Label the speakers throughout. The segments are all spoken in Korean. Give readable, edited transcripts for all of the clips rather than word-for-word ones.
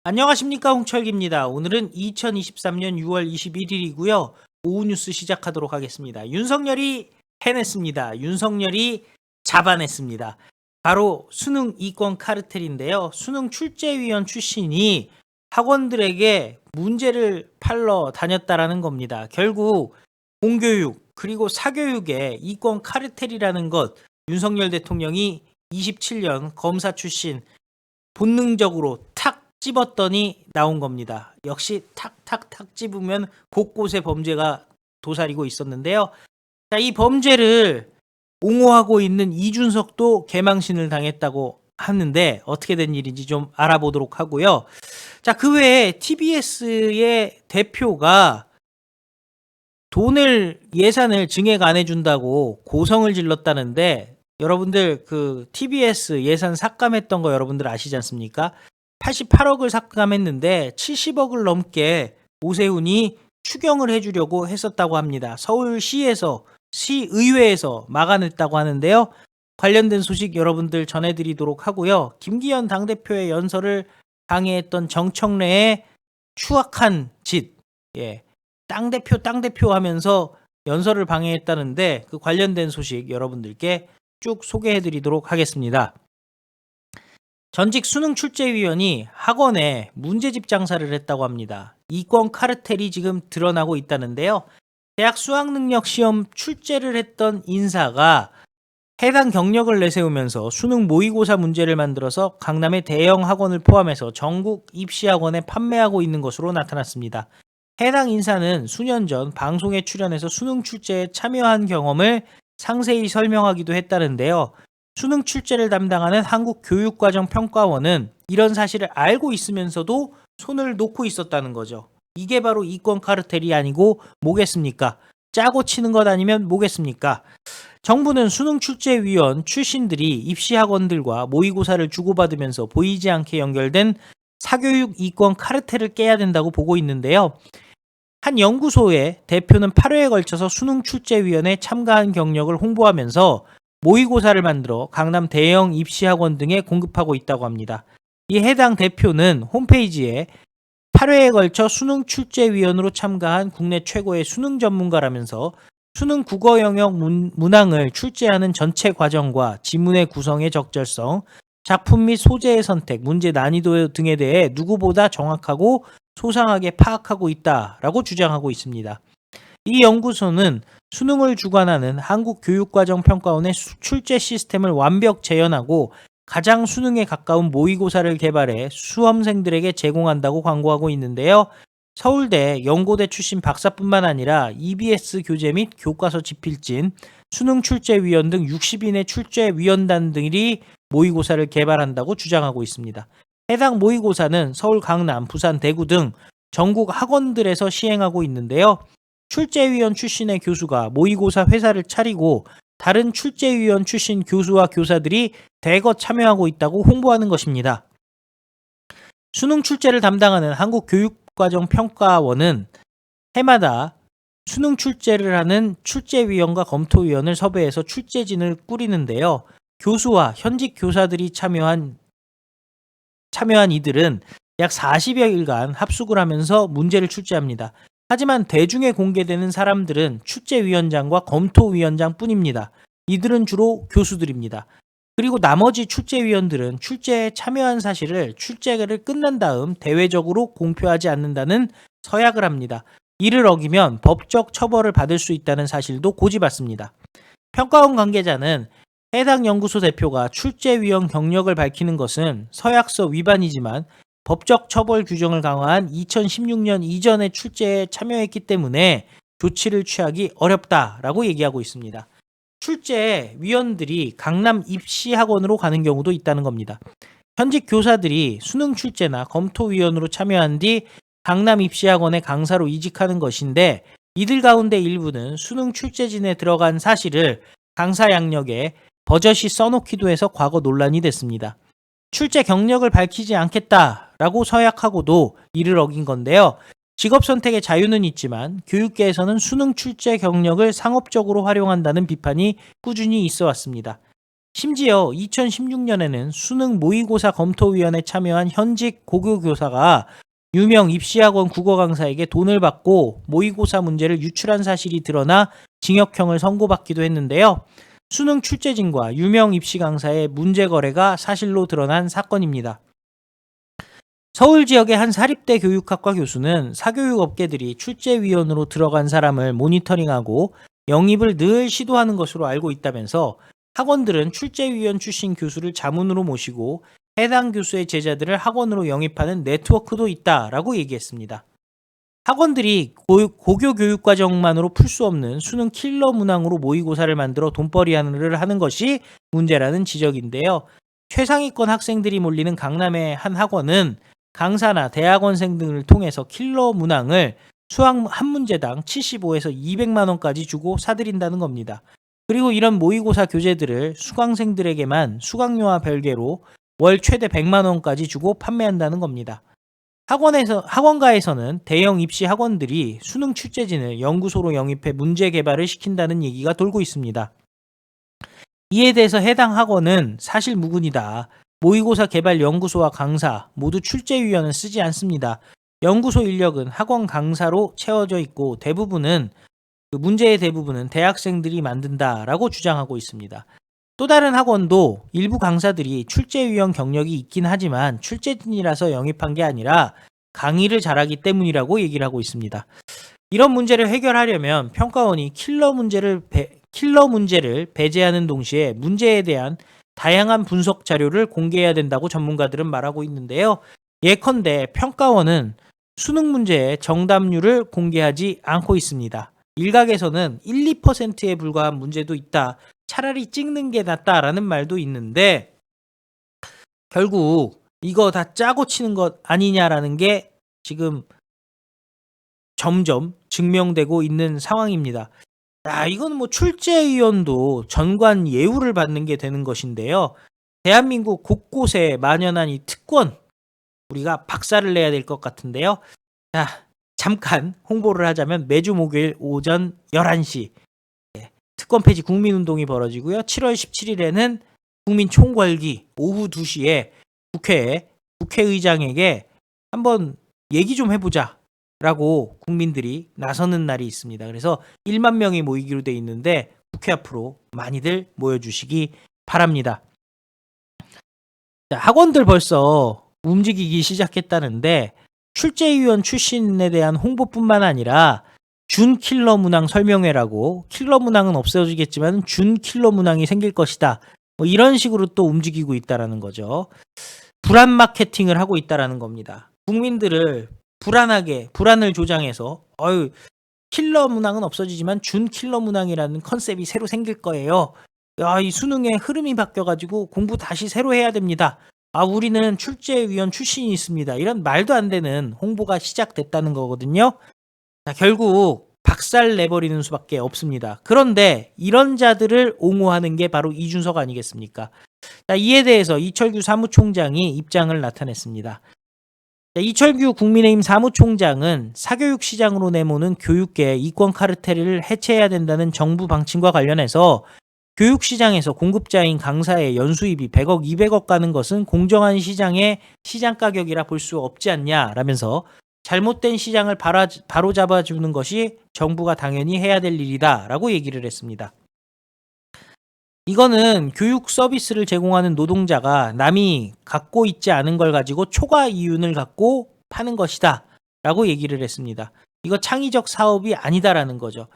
Speaker 1: 안녕하십니까, 홍철기입니다. 오늘은 2023년 6월 21일이고요. 오후 뉴스 시작하도록 하겠습니다. 윤석열이 해냈습니다. 윤석열이 잡아냈습니다. 바로 수능 이권 카르텔인데요. 수능 출제위원 출신이 학원들에게 문제를 팔러 다녔다라는 겁니다. 결국 공교육 그리고 사교육의 이권 카르텔이라는 것, 윤석열 대통령이 27년 검사 출신 본능적으로 탁 찝었더니 나온 겁니다. 역시 탁탁탁 찝으면 곳곳에 범죄가 도사리고 있었는데요. 자, 이 범죄를 옹호하고 있는 이준석도 개망신을 당했다고 하는데 어떻게 된 일인지 좀 알아보도록 하고요. 자, 그 외에 TBS의 대표가 예산을 증액 안 해준다고 고성을 질렀다는데, 여러분들 그 TBS 예산 삭감했던 거 여러분들 아시지 않습니까? 88억을 삭감했는데 70억을 넘게 오세훈이 추경을 해주려고 했었다고 합니다. 서울시에서 시의회에서 막아냈다고 하는데요. 관련된 소식 여러분들 전해드리도록 하고요. 김기현 당대표의 연설을 방해했던 정청래의 추악한 짓, 땅대표 하면서 연설을 방해했다는데 그 관련된 소식 여러분들께 쭉 소개해드리도록 하겠습니다. 전직 수능 출제위원이 학원에 문제집 장사를 했다고 합니다. 이권 카르텔이 지금 드러나고 있다는데요. 대학 수학능력시험 출제를 했던 인사가 해당 경력을 내세우면서 수능 모의고사 문제를 만들어서 강남의 대형 학원을 포함해서 전국 입시학원에 판매하고 있는 것으로 나타났습니다. 해당 인사는 수년 전 방송에 출연해서 수능 출제에 참여한 경험을 상세히 설명하기도 했다는데요. 수능 출제를 담당하는 한국교육과정평가원은 이런 사실을 알고 있으면서도 손을 놓고 있었다는 거죠. 이게 바로 이권 카르텔이 아니고 뭐겠습니까? 짜고 치는 것 아니면 뭐겠습니까? 정부는 수능 출제위원 출신들이 입시학원들과 모의고사를 주고받으면서 보이지 않게 연결된 사교육 이권 카르텔을 깨야 된다고 보고 있는데요. 한 연구소의 대표는 8회에 걸쳐서 수능 출제위원회에 참가한 경력을 홍보하면서 모의고사를 만들어 강남 대형 입시학원 등에 공급하고 있다고 합니다. 이 해당 대표는 홈페이지에 8회에 걸쳐 수능 출제위원으로 참가한 국내 최고의 수능 전문가라면서 수능 국어 영역 문항을 출제하는 전체 과정과 지문의 구성의 적절성, 작품 및 소재의 선택, 문제 난이도 등에 대해 누구보다 정확하고 소상하게 파악하고 있다라고 주장하고 있습니다. 이 연구소는 수능을 주관하는 한국교육과정평가원의 출제 시스템을 완벽 재현하고 가장 수능에 가까운 모의고사를 개발해 수험생들에게 제공한다고 광고하고 있는데요. 서울대, 연고대 출신 박사뿐만 아니라 EBS 교재 및 교과서 집필진, 수능 출제위원 등 60인의 출제위원단 등이 모의고사를 개발한다고 주장하고 있습니다. 해당 모의고사는 서울, 강남, 부산, 대구 등 전국 학원들에서 시행하고 있는데요. 출제위원 출신의 교수가 모의고사 회사를 차리고 다른 출제위원 출신 교수와 교사들이 대거 참여하고 있다고 홍보하는 것입니다. 수능 출제를 담당하는 한국교육과정평가원은 해마다 수능 출제를 하는 출제위원과 검토위원을 섭외해서 출제진을 꾸리는데요. 교수와 현직 교사들이 참여한 이들은 약 40여일간 합숙을 하면서 문제를 출제합니다. 하지만 대중에 공개되는 사람들은 출제위원장과 검토위원장 뿐입니다. 이들은 주로 교수들입니다. 그리고 나머지 출제위원들은 출제에 참여한 사실을 출제를 끝난 다음 대외적으로 공표하지 않는다는 서약을 합니다. 이를 어기면 법적 처벌을 받을 수 있다는 사실도 고지받습니다. 평가원 관계자는 해당 연구소 대표가 출제위원 경력을 밝히는 것은 서약서 위반이지만 법적 처벌 규정을 강화한 2016년 이전에 출제에 참여했기 때문에 조치를 취하기 어렵다라고 얘기하고 있습니다. 출제위원들이 강남 입시학원으로 가는 경우도 있다는 겁니다. 현직 교사들이 수능 출제나 검토위원으로 참여한 뒤 강남 입시학원의 강사로 이직하는 것인데, 이들 가운데 일부는 수능 출제진에 들어간 사실을 강사 양력에 버젓이 써놓기도 해서 과거 논란이 됐습니다. 출제 경력을 밝히지 않겠다라고 서약하고도 이를 어긴 건데요. 직업 선택의 자유는 있지만 교육계에서는 수능 출제 경력을 상업적으로 활용한다는 비판이 꾸준히 있어 왔습니다. 심지어 2016년에는 수능 모의고사 검토위원회에 참여한 현직 고교 교사가 유명 입시학원 국어 강사에게 돈을 받고 모의고사 문제를 유출한 사실이 드러나 징역형을 선고받기도 했는데요. 수능 출제진과 유명 입시 강사의 문제 거래가 사실로 드러난 사건입니다. 서울 지역의 한 사립대 교육학과 교수는 사교육 업계들이 출제위원으로 들어간 사람을 모니터링하고 영입을 늘 시도하는 것으로 알고 있다면서 학원들은 출제위원 출신 교수를 자문으로 모시고 해당 교수의 제자들을 학원으로 영입하는 네트워크도 있다라고 얘기했습니다. 학원들이 고교 교육과정만으로 풀 수 없는 수능 킬러 문항으로 모의고사를 만들어 돈벌이를 하는 것이 문제라는 지적인데요. 최상위권 학생들이 몰리는 강남의 한 학원은 강사나 대학원생 등을 통해서 킬러 문항을 수학 한 문제당 75에서 200만 원까지 주고 사들인다는 겁니다. 그리고 이런 모의고사 교재들을 수강생들에게만 수강료와 별개로 월 최대 100만 원까지 주고 판매한다는 겁니다. 학원가에서는 대형 입시 학원들이 수능 출제진을 연구소로 영입해 문제 개발을 시킨다는 얘기가 돌고 있습니다. 이에 대해서 해당 학원은 사실 무근이다. 모의고사 개발 연구소와 강사 모두 출제위원은 쓰지 않습니다. 연구소 인력은 학원 강사로 채워져 있고 문제의 대부분은 대학생들이 만든다라고 주장하고 있습니다. 또 다른 학원도 일부 강사들이 출제위원 경력이 있긴 하지만 출제진이라서 영입한 게 아니라 강의를 잘하기 때문이라고 얘기를 하고 있습니다. 이런 문제를 해결하려면 평가원이 킬러 문제를 배제하는 동시에 문제에 대한 다양한 분석 자료를 공개해야 된다고 전문가들은 말하고 있는데요. 예컨대 평가원은 수능 문제의 정답률을 공개하지 않고 있습니다. 일각에서는 1, 2%에 불과한 문제도 있다. 차라리 찍는 게 낫다라는 말도 있는데 결국 이거 다 짜고 치는 것 아니냐라는 게 지금 점점 증명되고 있는 상황입니다. 이건 뭐 출제위원도 전관 예우를 받는 게 되는 것인데요. 대한민국 곳곳에 만연한 이 특권, 우리가 박살을 내야 될 것 같은데요. 잠깐 홍보를 하자면 매주 목요일 오전 11시 특권 폐지 국민운동이 벌어지고요. 7월 17일에는 국민총궐기 오후 2시에 국회의장에게 한번 얘기 좀 해보자 라고 국민들이 나서는 날이 있습니다. 그래서 1만 명이 모이기로 돼 있는데 국회 앞으로 많이들 모여주시기 바랍니다. 학원들 벌써 움직이기 시작했다는데 출제위원 출신에 대한 홍보뿐만 아니라 준 킬러 문항 설명회라고, 킬러 문항은 없어지겠지만 준 킬러 문항이 생길 것이다. 이런 식으로 또 움직이고 있다라는 거죠. 불안 마케팅을 하고 있다라는 겁니다. 국민들을 불안을 조장해서 킬러 문항은 없어지지만 준 킬러 문항이라는 컨셉이 새로 생길 거예요. 이 수능의 흐름이 바뀌어가지고 공부 다시 새로 해야 됩니다. 우리는 출제위원 출신이 있습니다. 이런 말도 안 되는 홍보가 시작됐다는 거거든요. 결국 박살 내버리는 수밖에 없습니다. 그런데 이런 자들을 옹호하는 게 바로 이준석 아니겠습니까? 이에 대해서 이철규 사무총장이 입장을 나타냈습니다. 이철규 국민의힘 사무총장은 사교육 시장으로 내모는 교육계 이권 카르텔을 해체해야 된다는 정부 방침과 관련해서 교육 시장에서 공급자인 강사의 연수입이 100억, 200억 가는 것은 공정한 시장의 시장 가격이라 볼 수 없지 않냐라면서 잘못된 시장을 바로잡아주는 것이 정부가 당연히 해야 될 일이다라고 얘기를 했습니다. 이거는 교육 서비스를 제공하는 노동자가 남이 갖고 있지 않은 걸 가지고 초과 이윤을 갖고 파는 것이다 라고 얘기를 했습니다. 이거 창의적 사업이 아니다라는 거죠.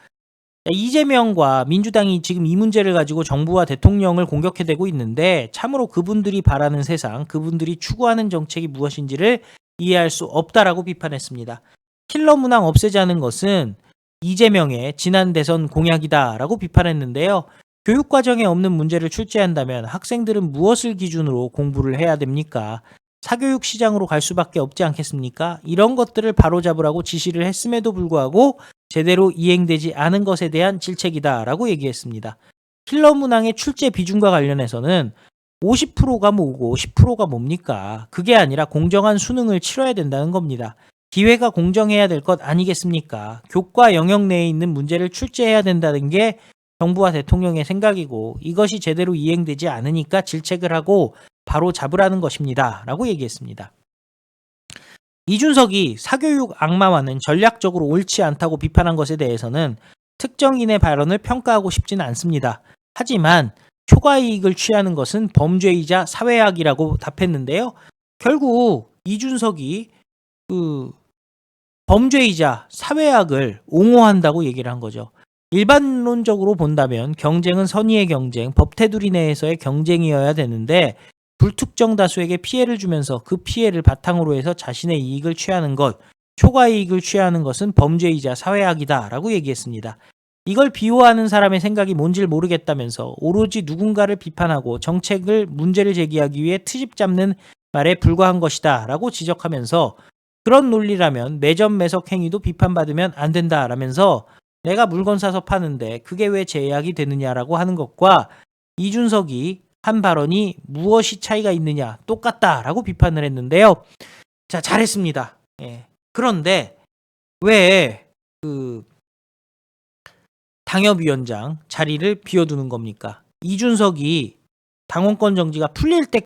Speaker 1: 이재명과 민주당이 지금 이 문제를 가지고 정부와 대통령을 공격해대고 있는데 참으로 그분들이 바라는 세상, 그분들이 추구하는 정책이 무엇인지를 이해할 수 없다라고 비판했습니다. 킬러 문항 없애자는 것은 이재명의 지난 대선 공약이다라고 비판했는데요. 교육과정에 없는 문제를 출제한다면 학생들은 무엇을 기준으로 공부를 해야 됩니까? 사교육 시장으로 갈 수밖에 없지 않겠습니까? 이런 것들을 바로잡으라고 지시를 했음에도 불구하고 제대로 이행되지 않은 것에 대한 질책이다라고 얘기했습니다. 킬러 문항의 출제 비중과 관련해서는 50%가 뭐고 10%가 뭡니까? 그게 아니라 공정한 수능을 치러야 된다는 겁니다. 기회가 공정해야 될 것 아니겠습니까? 교과 영역 내에 있는 문제를 출제해야 된다는 게 정부와 대통령의 생각이고 이것이 제대로 이행되지 않으니까 질책을 하고 바로 잡으라는 것입니다. 라고 얘기했습니다. 이준석이 사교육 악마화는 전략적으로 옳지 않다고 비판한 것에 대해서는 특정인의 발언을 평가하고 싶지는 않습니다. 하지만 초과이익을 취하는 것은 범죄이자 사회악이라고 답했는데요. 결국 이준석이 범죄이자 사회악을 옹호한다고 얘기를 한 거죠. 일반론적으로 본다면 경쟁은 선의의 경쟁, 법테두리 내에서의 경쟁이어야 되는데 불특정 다수에게 피해를 주면서 그 피해를 바탕으로 해서 자신의 이익을 취하는 것, 초과이익을 취하는 것은 범죄이자 사회악이다 라고 얘기했습니다. 이걸 비호하는 사람의 생각이 뭔지를 모르겠다면서 오로지 누군가를 비판하고 정책을 문제를 제기하기 위해 트집 잡는 말에 불과한 것이다 라고 지적하면서 그런 논리라면 매점 매석 행위도 비판받으면 안 된다라면서 내가 물건 사서 파는데 그게 왜 제약이 되느냐라고 하는 것과 이준석이 한 발언이 무엇이 차이가 있느냐 똑같다라고 비판을 했는데요. 자, 잘했습니다. 예. 그런데 왜 당협위원장 자리를 비워두는 겁니까? 이준석이 당원권 정지가 풀릴 때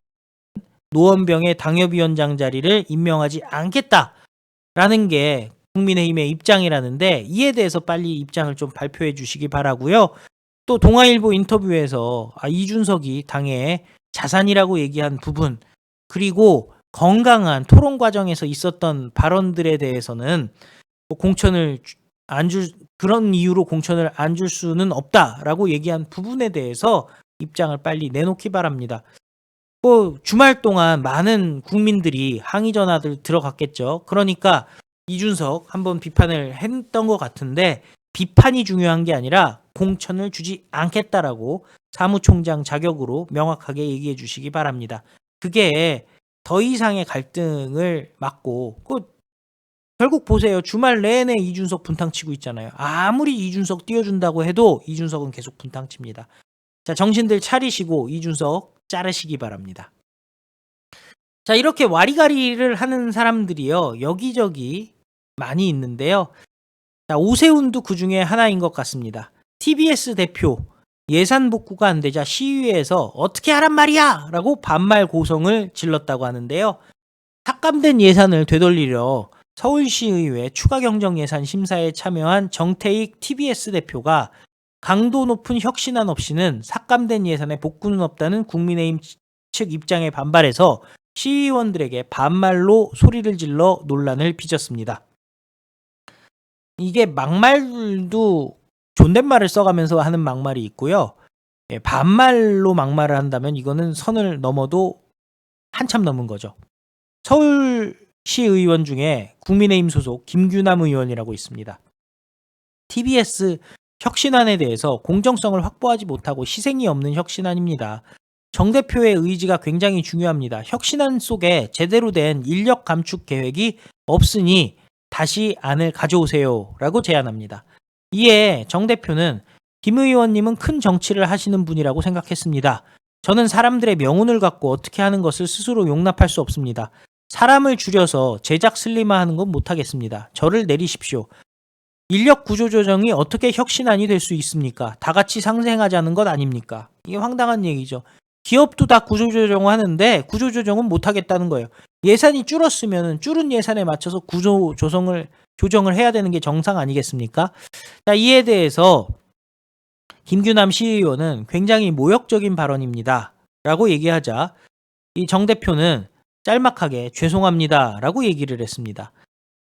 Speaker 1: 노원병의 당협위원장 자리를 임명하지 않겠다라는 게 국민의힘의 입장이라는데 이에 대해서 빨리 입장을 좀 발표해 주시기 바라고요. 또 동아일보 인터뷰에서 이준석이 당의 자산이라고 얘기한 부분 그리고 건강한 토론 과정에서 있었던 발언들에 대해서는 공천을 그런 이유로 공천을 안 줄 수는 없다라고 얘기한 부분에 대해서 입장을 빨리 내놓기 바랍니다. 주말 동안 많은 국민들이 항의 전화들 들어갔겠죠. 그러니까 이준석 한번 비판을 했던 것 같은데 비판이 중요한 게 아니라 공천을 주지 않겠다라고 사무총장 자격으로 명확하게 얘기해 주시기 바랍니다. 그게 더 이상의 갈등을 막고 결국 보세요. 주말 내내 이준석 분탕치고 있잖아요. 아무리 이준석 띄워준다고 해도 이준석은 계속 분탕칩니다. 자, 정신들 차리시고 이준석 자르시기 바랍니다. 자, 이렇게 와리가리를 하는 사람들이요. 여기저기 많이 있는데요. 자, 오세훈도 그 중에 하나인 것 같습니다. TBS 대표 예산 복구가 안 되자 시위에서 어떻게 하란 말이야! 라고 반말 고성을 질렀다고 하는데요. 삭감된 예산을 되돌리려 서울시의회 추가경정예산 심사에 참여한 정태익 TBS 대표가 강도 높은 혁신안 없이는 삭감된 예산에 복구는 없다는 국민의힘 측 입장에 반발해서 시의원들에게 반말로 소리를 질러 논란을 빚었습니다. 이게 막말도 존댓말을 써가면서 하는 막말이 있고요. 반말로 막말을 한다면 이거는 선을 넘어도 한참 넘은 거죠. 서울시 의원 중에 국민의힘 소속 김규남 의원이라고 있습니다. TBS 혁신안에 대해서 공정성을 확보하지 못하고 희생이 없는 혁신안입니다. 정 대표의 의지가 굉장히 중요합니다. 혁신안 속에 제대로 된 인력 감축 계획이 없으니 다시 안을 가져오세요 라고 제안합니다. 이에 정 대표는 김 의원님은 큰 정치를 하시는 분이라고 생각했습니다. 저는 사람들의 명운을 갖고 어떻게 하는 것을 스스로 용납할 수 없습니다. 사람을 줄여서 제작 슬림화하는 건 못하겠습니다. 저를 내리십시오. 인력 구조조정이 어떻게 혁신안이 될 수 있습니까? 다 같이 상생하자는 것 아닙니까? 이게 황당한 얘기죠. 기업도 다 구조조정을 하는데 구조조정은 못하겠다는 거예요. 예산이 줄었으면 줄은 예산에 맞춰서 조정을 해야 되는 게 정상 아니겠습니까? 자, 이에 대해서 김규남 시의원은 굉장히 모욕적인 발언입니다. 라고 얘기하자 이 정 대표는 짤막하게 죄송합니다. 라고 얘기를 했습니다.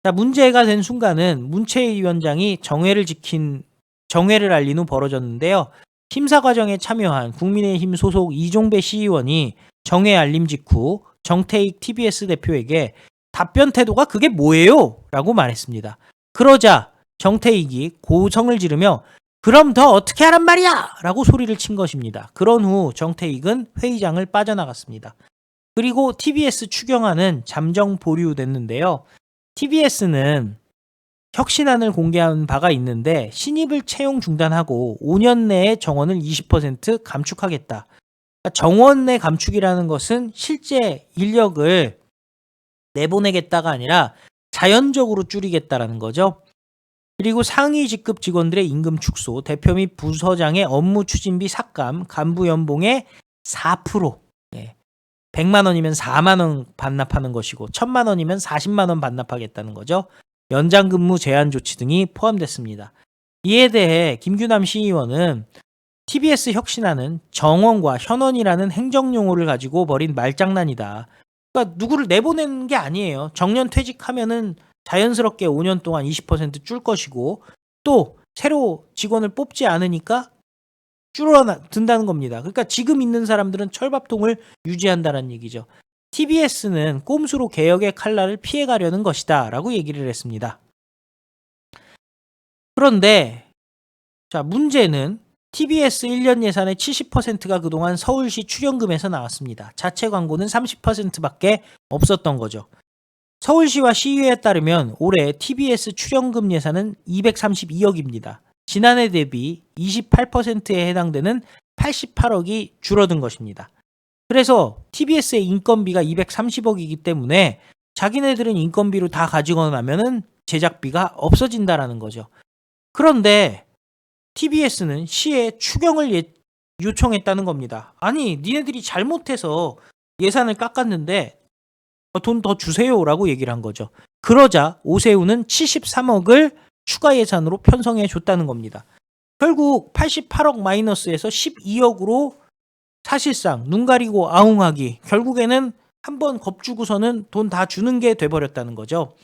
Speaker 1: 자, 문제가 된 순간은 문채희 위원장이 정회를 알린 후 벌어졌는데요. 심사 과정에 참여한 국민의힘 소속 이종배 시의원이 정회 알림 직후 정태익 TBS 대표에게 답변 태도가 그게 뭐예요? 라고 말했습니다. 그러자 정태익이 고성을 지르며 그럼 더 어떻게 하란 말이야! 라고 소리를 친 것입니다. 그런 후 정태익은 회의장을 빠져나갔습니다. 그리고 TBS 추경안은 잠정 보류됐는데요. TBS는 혁신안을 공개한 바가 있는데 신입을 채용 중단하고 5년 내에 정원을 20% 감축하겠다. 정원 내 감축이라는 것은 실제 인력을 내보내겠다가 아니라 자연적으로 줄이겠다라는 거죠. 그리고 상위 직급 직원들의 임금 축소, 대표 및 부서장의 업무 추진비 삭감, 간부 연봉의 4%, 100만 원이면 4만 원 반납하는 것이고 1000만 원이면 40만 원 반납하겠다는 거죠. 연장 근무 제한 조치 등이 포함됐습니다. 이에 대해 김규남 시의원은 TBS 혁신안은 정원과 현원이라는 행정용어를 가지고 벌인 말장난이다. 그러니까 누구를 내보내는 게 아니에요. 정년 퇴직하면은 자연스럽게 5년 동안 20% 줄 것이고 또 새로 직원을 뽑지 않으니까 줄어든다는 겁니다. 그러니까 지금 있는 사람들은 철밥통을 유지한다는 얘기죠. TBS는 꼼수로 개혁의 칼날을 피해가려는 것이다 라고 얘기를 했습니다. 그런데 자, 문제는 TBS 1년 예산의 70%가 그동안 서울시 출연금에서 나왔습니다. 자체 광고는 30%밖에 없었던 거죠. 서울시와 시의회에 따르면 올해 TBS 출연금 예산은 232억입니다. 지난해 대비 28%에 해당되는 88억이 줄어든 것입니다. 그래서 TBS의 인건비가 230억이기 때문에 자기네들은 인건비로 다 가지고 나면은 제작비가 없어진다라는 거죠. 그런데 TBS는 시에 추경을 요청했다는 겁니다. 아니, 니네들이 잘못해서 예산을 깎았는데 돈 더 주세요라고 얘기를 한 거죠. 그러자 오세훈은 73억을 추가 예산으로 편성해 줬다는 겁니다. 결국 88억 마이너스에서 12억으로 사실상 눈 가리고 아웅하기, 결국에는 한번 겁주고서는 돈 다 주는 게 돼버렸다는 거죠.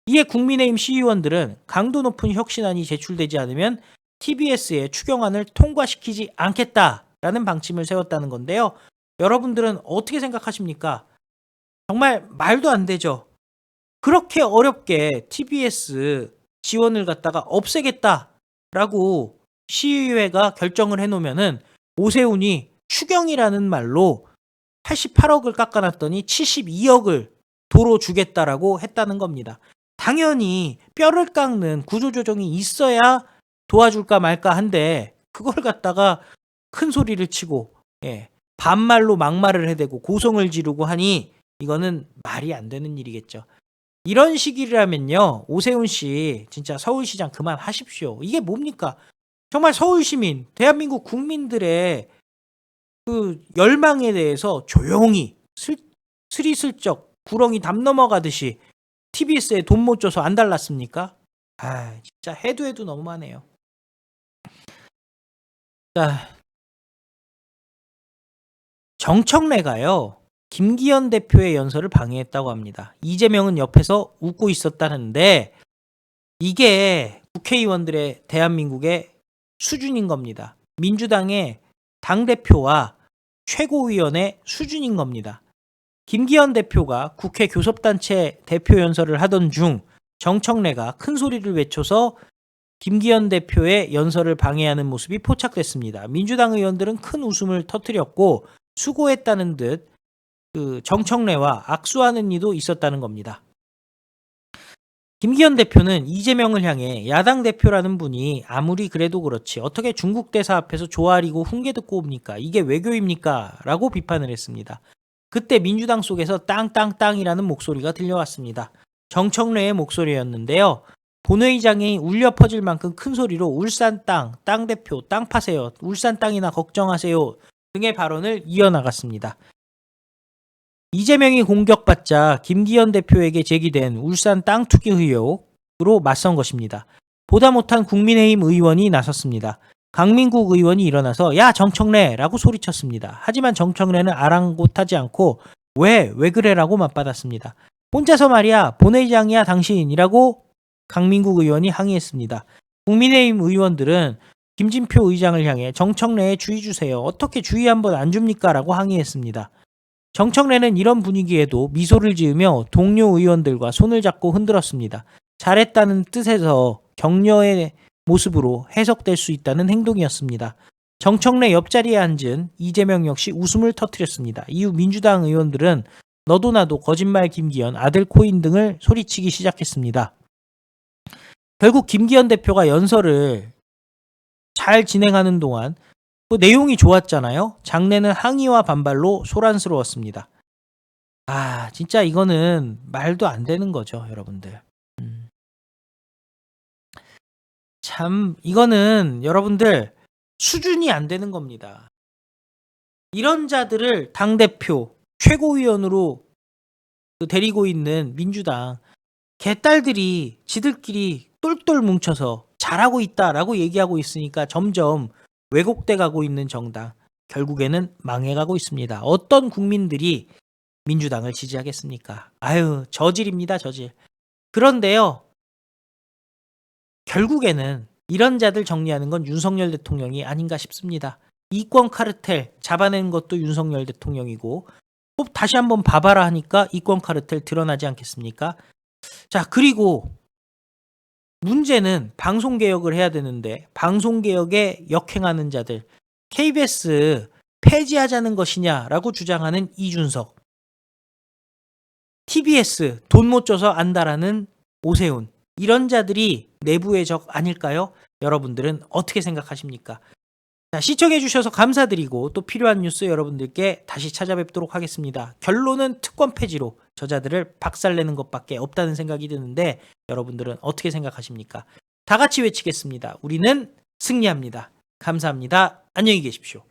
Speaker 1: 이에 국민의힘 시의원들은 강도 높은 혁신안이 제출되지 않으면 TBS의 추경안을 통과시키지 않겠다라는 방침을 세웠다는 건데요. 여러분들은 어떻게 생각하십니까? 정말 말도 안 되죠. 그렇게 어렵게 TBS 지원을 갖다가 없애겠다라고 시의회가 결정을 해놓으면은 오세훈이 추경이라는 말로 88억을 깎아놨더니 72억을 도로 주겠다라고 했다는 겁니다. 당연히 뼈를 깎는 구조조정이 있어야 도와줄까 말까 한데 그걸 갖다가 큰 소리를 치고 반말로 막말을 해대고 고성을 지르고 하니 이거는 말이 안 되는 일이겠죠. 이런 시기라면요, 오세훈 씨 진짜 서울시장 그만하십시오. 이게 뭡니까? 정말 서울시민, 대한민국 국민들의 그 열망에 대해서 조용히 스리슬쩍 구렁이 담 넘어가듯이 TBS에 돈 못 줘서 안 달랐습니까? 아, 진짜 해도 너무하네요. 자, 정청래가요, 김기현 대표의 연설을 방해했다고 합니다. 이재명은 옆에서 웃고 있었다는데 이게 국회의원들의 대한민국의 수준인 겁니다. 민주당의 당대표와 최고위원의 수준인 겁니다. 김기현 대표가 국회 교섭단체 대표 연설을 하던 중 정청래가 큰 소리를 외쳐서 김기현 대표의 연설을 방해하는 모습이 포착됐습니다. 민주당 의원들은 큰 웃음을 터뜨렸고 수고했다는 듯 그 정청래와 악수하는 이도 있었다는 겁니다. 김기현 대표는 이재명을 향해 야당 대표라는 분이 아무리 그래도 그렇지 어떻게 중국 대사 앞에서 조아리고 훈계 듣고 옵니까? 이게 외교입니까? 라고 비판을 했습니다. 그때 민주당 속에서 땅땅땅이라는 목소리가 들려왔습니다. 정청래의 목소리였는데요. 본회의장이 울려 퍼질 만큼 큰 소리로 울산 땅 대표 땅 파세요, 울산 땅이나 걱정하세요 등의 발언을 이어나갔습니다. 이재명이 공격받자 김기현 대표에게 제기된 울산 땅 투기 의혹으로 맞선 것입니다. 보다 못한 국민의힘 의원이 나섰습니다. 강민국 의원이 일어나서 야 정청래라고 소리쳤습니다. 하지만 정청래는 아랑곳하지 않고 왜 그래라고 맞받았습니다. 혼자서 말이야, 본회의장이야 당신이라고 강민국 의원이 항의했습니다. 국민의힘 의원들은 김진표 의장을 향해 정청래에 주의 주세요, 어떻게 주의 한번 안 줍니까? 라고 항의했습니다. 정청래는 이런 분위기에도 미소를 지으며 동료 의원들과 손을 잡고 흔들었습니다. 잘했다는 뜻에서 격려의 모습으로 해석될 수 있다는 행동이었습니다. 정청래 옆자리에 앉은 이재명 역시 웃음을 터뜨렸습니다. 이후 민주당 의원들은 너도 나도 거짓말 김기현, 아들 코인 등을 소리치기 시작했습니다. 결국 김기현 대표가 연설을 잘 진행하는 동안 내용이 좋았잖아요. 장내는 항의와 반발로 소란스러웠습니다. 아, 진짜 이거는 말도 안 되는 거죠, 여러분들. 참 이거는 여러분들 수준이 안 되는 겁니다. 이런 자들을 당대표, 최고위원으로 데리고 있는 민주당 개딸들이 지들끼리 똘똘 뭉쳐서 잘하고 있다라고 얘기하고 있으니까 점점 왜곡돼 가고 있는 정당, 결국에는 망해가고 있습니다. 어떤 국민들이 민주당을 지지하겠습니까? 아유, 저질입니다, 저질. 그런데요, 결국에는 이런 자들 정리하는 건 윤석열 대통령이 아닌가 싶습니다. 이권 카르텔 잡아낸 것도 윤석열 대통령이고, 또 다시 한번 봐봐라 하니까 이권 카르텔 드러나지 않겠습니까? 자, 그리고 문제는 방송개혁을 해야 되는데 방송개혁에 역행하는 자들, KBS 폐지하자는 것이냐라고 주장하는 이준석, TBS 돈 못 줘서 안다라는 오세훈, 이런 자들이 내부의 적 아닐까요? 여러분들은 어떻게 생각하십니까? 자, 시청해 주셔서 감사드리고 또 필요한 뉴스 여러분들께 다시 찾아뵙도록 하겠습니다. 결론은 특권 폐지로 저자들을 박살내는 것밖에 없다는 생각이 드는데 여러분들은 어떻게 생각하십니까? 다 같이 외치겠습니다. 우리는 승리합니다. 감사합니다. 안녕히 계십시오.